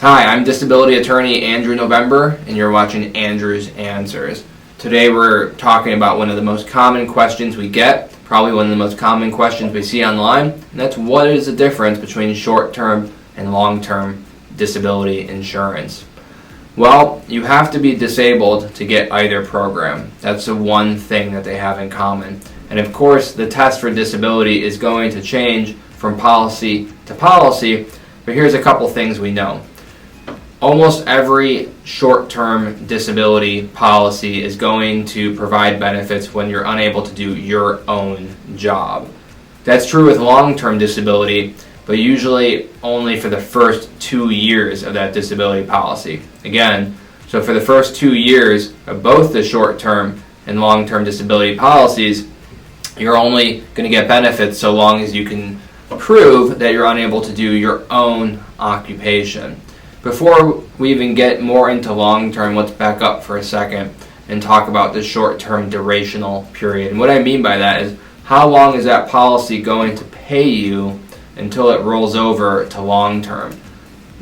Hi, I'm disability attorney Andrew November, and you're watching Andrew's Answers. Today we're talking about one of the most common questions we get, probably one of the most common questions we see online, and that's what is the difference between short-term and long-term disability insurance. Well, you have to be disabled to get either program. That's the one thing that they have in common. And of course, the test for disability is going to change from policy to policy, but here's a couple things we know. Almost every short-term disability policy is going to provide benefits when you're unable to do your own job. That's true with long-term disability, but usually only for the first 2 years of that disability policy. Again, so for the first 2 years of both the short-term and long-term disability policies, you're only going to get benefits so long as you can prove that you're unable to do your own occupation. Before we even get more into long-term, let's back up for a second and talk about the short-term durational period. And what I mean by that is, how long is that policy going to pay you until it rolls over to long-term?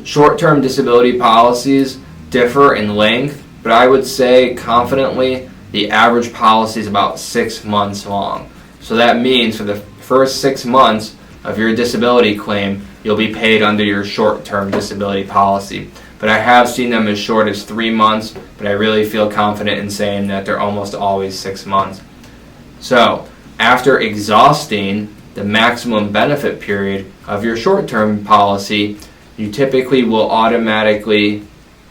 Short-term disability policies differ in length, but I would say confidently the average policy is about 6 months long. So that means for the first 6 months of your disability claim, you'll be paid under your short-term disability policy. But I have seen them as short as 3 months, but I really feel confident in saying that they're almost always 6 months. So, after exhausting the maximum benefit period of your short-term policy, you typically will automatically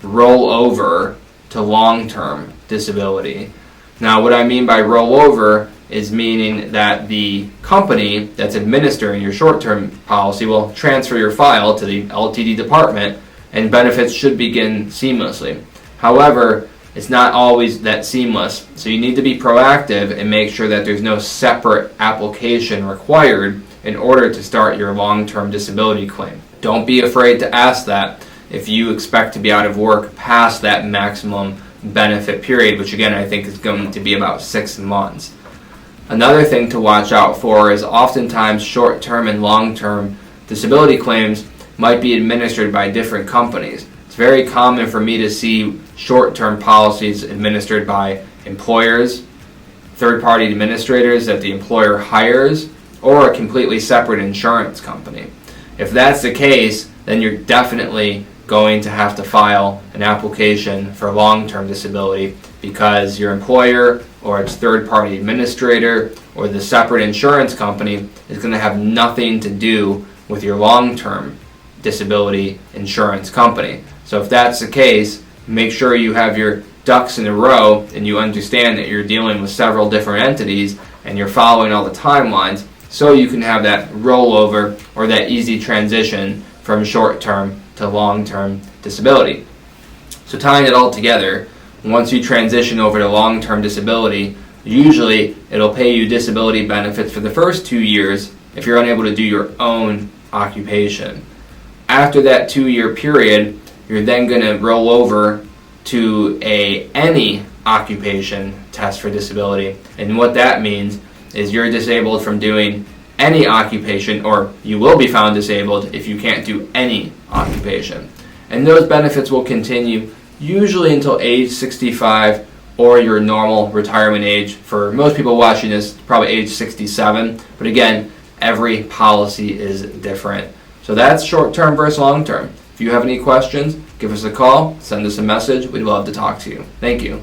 roll over to long-term disability. Now, what I mean by roll over is meaning that the company that's administering your short-term policy will transfer your file to the LTD department and benefits should begin seamlessly. However, it's not always that seamless, so you need to be proactive and make sure that there's no separate application required in order to start your long-term disability claim. Don't be afraid to ask that if you expect to be out of work past that maximum benefit period, which again I think is going to be about 6 months. Another thing to watch out for is oftentimes short-term and long-term disability claims might be administered by different companies. It's very common for me to see short-term policies administered by employers, third-party administrators that the employer hires, or a completely separate insurance company. If that's the case, then you're definitely going to have to file an application for long-term disability because your employer or its third-party administrator or the separate insurance company is going to have nothing to do with your long-term disability insurance company. So if that's the case, make sure you have your ducks in a row and you understand that you're dealing with several different entities and you're following all the timelines so you can have that rollover or that easy transition from short-term to long-term disability. So tying it all together, once you transition over to long-term disability, usually it'll pay you disability benefits for the first 2 years if you're unable to do your own occupation. After that 2-year period, you're then going to roll over to any occupation test for disability. And what that means is you're disabled from doing any occupation, or you will be found disabled if you can't do any occupation. And those benefits will continue usually until age 65 or your normal retirement age. For most people watching this, probably age 67. But again, every policy is different. So that's short-term versus long-term. If you have any questions, give us a call, send us a message. We'd love to talk to you. Thank you.